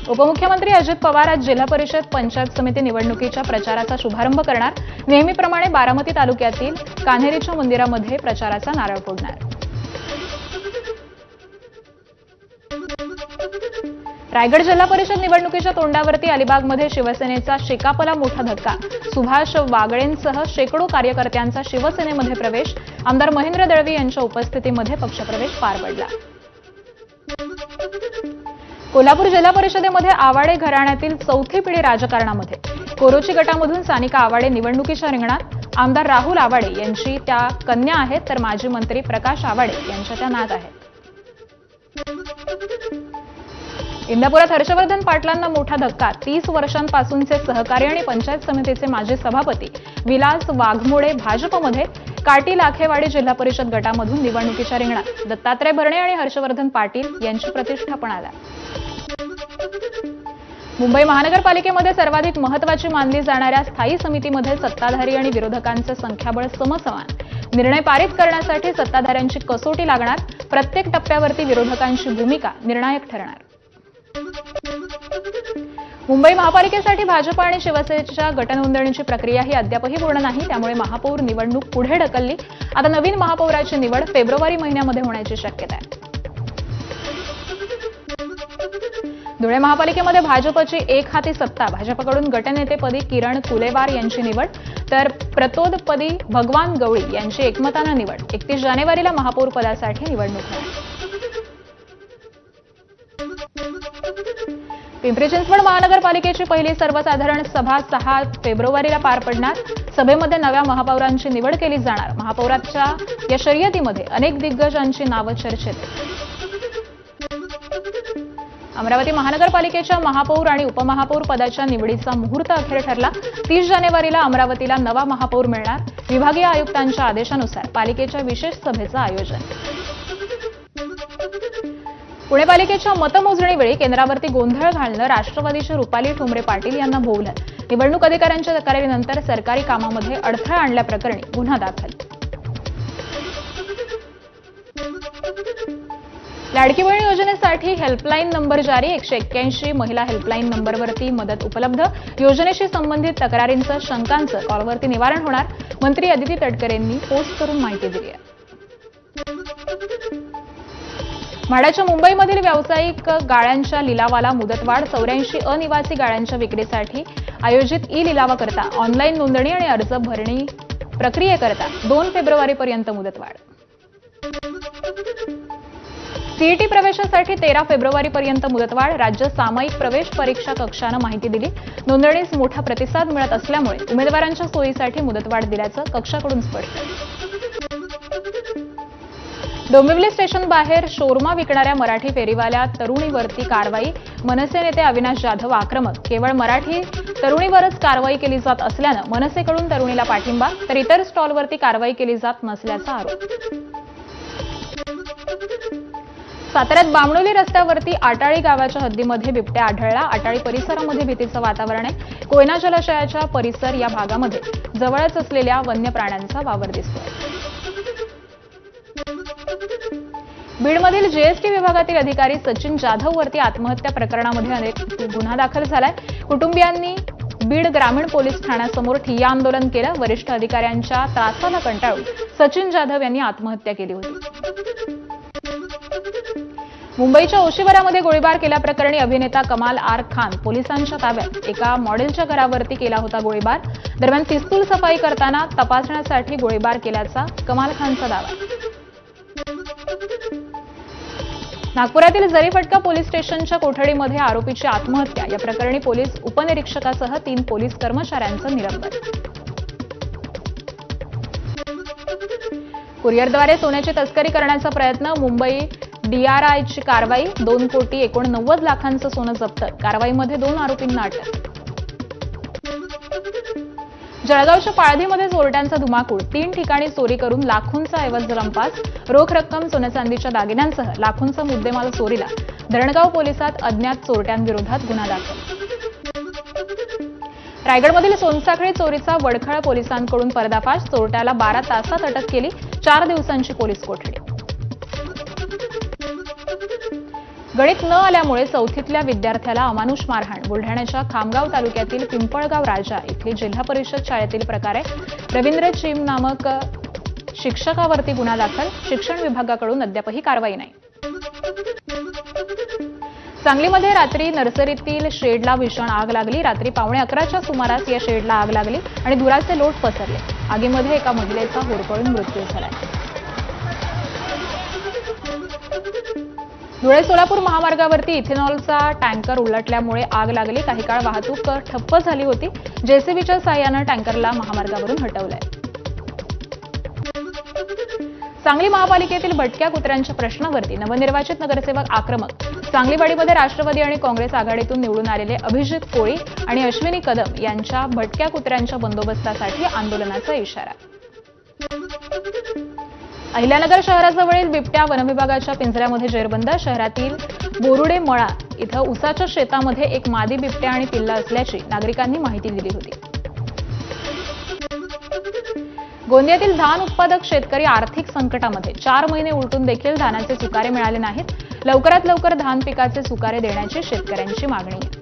उपमुख्यमंत्री अजित पवार आज जिल्हा परिषद पंचायत समिती निवडणुकीच्या प्रचाराचा शुभारंभ करणार। नेहमीप्रमाणे बारामती तालुक्यातील कान्हेरीच्या मंदिरामध्ये प्रचाराचा नारळ फोडणार। रायगड जिल्हा परिषद निवडणुकीच्या तोंडावरती अलिबागमध्ये शिवसेनेचा शेकापला मोठा धक्का। सुभाष वागळेंसह शेकडो कार्यकर्त्यांचा शिवसेनेमध्ये प्रवेश। आमदार महेंद्र दळवी यांच्या उपस्थितीमध्ये पक्षप्रवेश पार पडला। कोल्हापूर जिल्हा परिषदेमध्ये आवाडे घराण्यातील चौथी पिढी राजकारणामध्ये। कोरोची गटामधून सानिका आवाडे निवडणुकीच्या रिंगणात। आमदार राहुल आवाडे यांची त्या कन्या आहेत, तर माजी मंत्री प्रकाश आवाडे यांच्या त्या नात आहेत। इंदापुरात हर्षवर्धन पाटलांना मोठा धक्का। 30 वर्षांपासूनचे सहकारी आणि पंचायत समितीचे माजी सभापती विलास वाघमोडे भाजपमध्ये। काटी लाखेवाडी जिल्हा परिषद गटामधून निवडणुकीच्या रिंगणात। दत्तात्रय भरणे आणि हर्षवर्धन पाटील यांची प्रतिष्ठा पणाला। मुंबई महानगरपालिकेमध्ये सर्वाधिक महत्त्वाची मानली जाणाऱ्या स्थायी समितीमध्ये सत्ताधारी आणि विरोधकांचे संख्याबळ समसमान। निर्णय पारित करण्यासाठी सत्ताधाऱ्यांची कसोटी लागणार। प्रत्येक टप्प्यावरती विरोधकांची भूमिका निर्णायक ठरणार। मुंबई महापालिकेसाठी भाजप आणि शिवसेनेच्या गटनोंदणीची प्रक्रिया ही अद्यापही पूर्ण नाही, त्यामुळे महापौर निवडणूक पुढे ढकलली। आता नवीन महापौराची निवड फेब्रुवारी महिन्यामध्ये होण्याची शक्यता आहे। धुळे महापालिकेमध्ये भाजपची एकहाती सत्ता। भाजपकडून गटनेतेपदी किरण कुलेवार यांची निवड, तर प्रतोदपदी भगवान गवळी यांची एकमतानं निवड। 31 जानेवारीला महापौर पदासाठी निवडणूक होणार। पिंपरी चिंचवड महानगरपालिकेची पहिली सर्वसाधारण सभा 6 फेब्रुवारीला पार पडणार। सभेमध्ये नव्या महापौरांची निवड केली जाणार। महापौराच्या या शर्यतीमध्ये अनेक दिग्गजांची नावं चर्चेत आहेत। अमरावती महानगरपालिकेच्या महापौर आणि उपमहापौर पदाच्या निवडीचा मुहूर्त अखेर ठरला। 30 जानेवारीला अमरावतीला नवा महापौर मिळणार। विभागीय आयुक्तांच्या आदेशानुसार पालिकेच्या विशेष सभेचं आयोजन। पुणे पालिकेच्या मतमोजणीवेळी केंद्रावरती गोंधळ घालणं राष्ट्रवादीचे रुपाली ठोंबरे पाटील यांना भोवलं। निवडणूक अधिकाऱ्यांच्या तक्रारीनंतर सरकारी कामामध्ये अडथळा आणल्याप्रकरणी गुन्हा दाखल। लाडकी बहीण योजनेसाठी हेल्पलाईन नंबर जारी। 181 महिला हेल्पलाईन नंबरवरती मदत उपलब्ध। योजनेशी संबंधित तक्रारींचं शंकांचं कॉलवरती निवारण होणार। मंत्री अदिती तटकरे यांनी पोस्ट करून माहिती दिली आहे। म्हाडाच्या मुंबईमधील व्यावसायिक गाळ्यांच्या लिलावाला मुदतवाढ। 84 अनिवासी गाळ्यांच्या विक्रीसाठी आयोजित ई लिलावाकरता ऑनलाईन नोंदणी आणि अर्ज भरणी प्रक्रियेकरता 2 फेब्रुवारीपर्यंत मुदतवाढ। सीईटी प्रवेशासाठी 13 फेब्रुवारीपर्यंत मुदतवाढ। राज्य सामायिक प्रवेश परीक्षा कक्षानं माहिती दिली। नोंदणीस मोठा प्रतिसाद मिळत असल्यामुळे उमेदवारांच्या सोयीसाठी मुदतवाढ दिल्याचं कक्षाकडून स्पष्ट। डोंबिवली स्टेशन बाहेर शोरमा विकणाऱ्या मराठी फेरीवाल्या तरुणीवरती कारवाई। मनसे नेते अविनाश जाधव आक्रमक। केवळ मराठी तरुणीवरच कारवाई केली जात असल्यानं मनसेकडून तरुणीला पाठिंबा, तर इतर स्टॉलवरती कारवाई केली जात नसल्याचा आरोप। साताऱ्यात बामणोली रस्त्यावरती आटाळी गावाच्या हद्दीमध्ये बिबट्या आढळला। आटाळी परिसरामध्ये भीतीचं वातावरण आहे। कोयना जलाशयाच्या परिसर या भागामध्ये जवळच असलेल्या वन्य प्राण्यांचा वावर दिसतोय। बीडमधील जीएसटी विभागातील अधिकारी सचिन जाधव वरती आत्महत्या प्रकरणामध्ये अनेक गुन्हा दाखल झालाय। कुटुंबियांनी बीड ग्रामीण पोलीस ठाण्यासमोर ठिय्या आंदोलन केलं। वरिष्ठ अधिकाऱ्यांच्या त्रासाला कंटाळून सचिन जाधव यांनी आत्महत्या केली होती। मुंबईच्या ओशिवरामध्ये गोळीबार केल्याप्रकरणी अभिनेता कमाल आर खान पोलिसांच्या ताब्यात। एका मॉडेलच्या घरावरती केला होता गोळीबार। दरम्यान पिस्तूल सफाई करताना तपासण्यासाठी गोळीबार केल्याचा कमाल खानचा दावा। नागपुरातील जरीफटका पोलीस स्टेशनच्या कोठडीमध्ये आरोपीची आत्महत्या। या प्रकरणी पोलीस उपनिरीक्षकासह 3 पोलीस कर्मचाऱ्यांचं निलंबन। कुरिअरद्वारे सोन्याची तस्करी करण्याचा प्रयत्न। मुंबई डीआरआयची कारवाई। 2,89,00,000 सोनं जप्त। कारवाईमध्ये 2 आरोपींना अटक। जळगावच्या पाळधीमध्ये चोरट्यांचा धुमाकूळ। 3 ठिकाणी चोरी करून लाखोंचा ऐवज लंपास। रोख रक्कम, सोन्याचांदीच्या दागिन्यांसह लाखोंचा मुद्देमाल चोरीला। धरणगाव पोलिसात अज्ञात चोरट्यांविरोधात गुन्हा दाखल। रायगडमधील सोनसाखळी चोरीचा वडखळ पोलिसांकडून पर्दाफाश। चोरट्याला 12 तासात अटक केली। 4 दिवसांची पोलीस कोठडी। गणित न आल्यामुळे चौथीतल्या विद्यार्थ्याला अमानुष मारहाण. बुलढाण्याच्या खामगाव तालुक्यातील पिंपळगाव राजा इथली जिल्हा परिषद शाळेतील प्रकारे रवींद्र चीम नामक शिक्षकावरती गुन्हा दाखल. शिक्षण विभागाकडून अद्यापही कारवाई नाही. सांगलीमध्ये रात्री नर्सरीतील शेडला भीषण आग लागली. रात्री 11:15च्या सुमारास या शेडला आग लागली आणि धुराचे लोट पसरले. आगीमध्ये एका महिलेचा होरपळून मृत्यू झाला. धुळे सोलापूर महामार्गावरती इथेनॉलचा टँकर उलटल्यामुळे आग लागली. काही काळ वाहतूक ठप्प झाली होती. जेसीबीच्या साहाय्यानं टँकरला महामार्गावरून हटवलंय. सांगली महापालिकेतील भटक्या कुत्र्यांच्या प्रश्नावरती नवनिर्वाचित नगरसेवक आक्रमक. सांगलीवाडीमध्ये राष्ट्रवादी आणि काँग्रेस आघाडीतून निवडून आलेले अभिजित कोळी आणि अश्विनी कदम यांच्या भटक्या कुत्र्यांच्या बंदोबस्तासाठी आंदोलनाचा इशारा. अहिल्यानगर शहराजवळील बिबट्या वनविभागाच्या पिंजऱ्यामध्ये जेरबंद. शहरातील बोरुडे मळा इथं उसाच्या शेतामध्ये एक मादी बिबट्या आणि पिल्ला असल्याची नागरिकांनी माहिती दिली होती. गोंदियातील धान उत्पादक शेतकरी आर्थिक संकटामध्ये. 4 महिने उलटून देखील धानाचे सुकारे मिळाले नाहीत. लवकरात लवकर धान पिकाचे सुकारे देण्याची शेतकऱ्यांची मागणी आहे.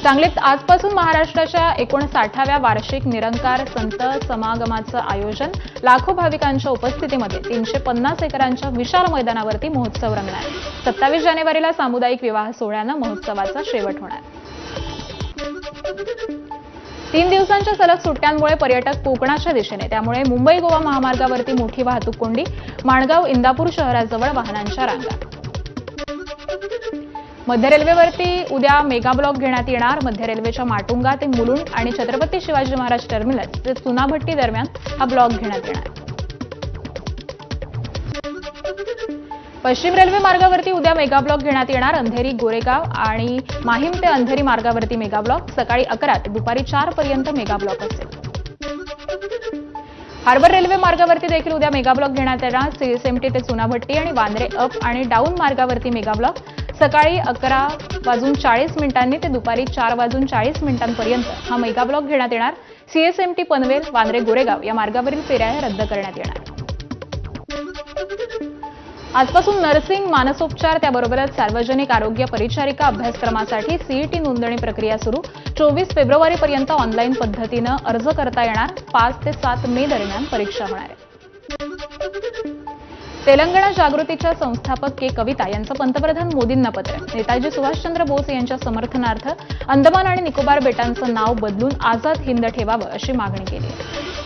सांगलीत आजपासून महाराष्ट्राच्या 59व्या वार्षिक निरंकार संत समागमाचं आयोजन. लाखो भाविकांच्या उपस्थितीमध्ये 350 एकरांच्या विशाल मैदानावरती महोत्सव रंगणार. 27 जानेवारीला सामुदायिक विवाह सोहळ्यानं महोत्सवाचा शेवट होणार. 3 दिवसांच्या सलग सुट्ट्यांमुळे पर्यटक कोकणाच्या दिशेने. त्यामुळे मुंबई गोवा महामार्गावरती मोठी वाहतूक कोंडी. माणगाव इंदापूर शहराजवळ वाहनांच्या रांगा. मध्य रेल्वेवरती उद्या मेगा ब्लॉक घेण्यात येणार. मध्य रेल्वेच्या माटुंगा ते मुलुंड आणि छत्रपती शिवाजी महाराज टर्मिनस ते चुनाभट्टी दरम्यान हा ब्लॉक घेण्यात येणार. पश्चिम रेल्वे मार्गावरती उद्या मेगा ब्लॉक घेण्यात येणार. अंधेरी गोरेगाव आणि माहीम ते अंधेरी मार्गावरती मेगा ब्लॉक. सकाळी 11 ते दुपारी 4 पर्यंत मेगा ब्लॉक असेल. हार्बर रेल्वे मार्गावरती देखील उद्या मेगा ब्लॉक घेण्यात येणार. सीएसएमटी ते चुनाभट्टी आणि वांद्रे अप आणि डाऊन मार्गावरती मेगा ब्लॉक. सकाळी 11:40 ते दुपारी 4:40 पर्यंत हा मेगा ब्लॉक घेण्यात येणार. सीएसएमटी पनवेल, वांद्रे गोरेगाव या मार्गावरील फेऱ्या रद्द करण्यात येणार. आजपासून नर्सिंग, मानसोपचार त्याबरोबरच सार्वजनिक आरोग्य परिचारिका अभ्यासक्रमासाठी सीईटी नोंदणी प्रक्रिया सुरू. 24 फेब्रुवारीपर्यंत ऑनलाईन पद्धतीनं अर्ज करता येणार. 5 ते 7 मे दरम्यान परीक्षा होणार आहे. तेलंगणा जागृतीच्या संस्थापक के कविता यांचं पंतप्रधान मोदींना पत्र. नेताजी सुभाषचंद्र बोस यांच्या समर्थनार्थ अंदमान आणि निकोबार बेटांचं नाव बदलून आझाद हिंद ठेवावं अशी मागणी केली आहे.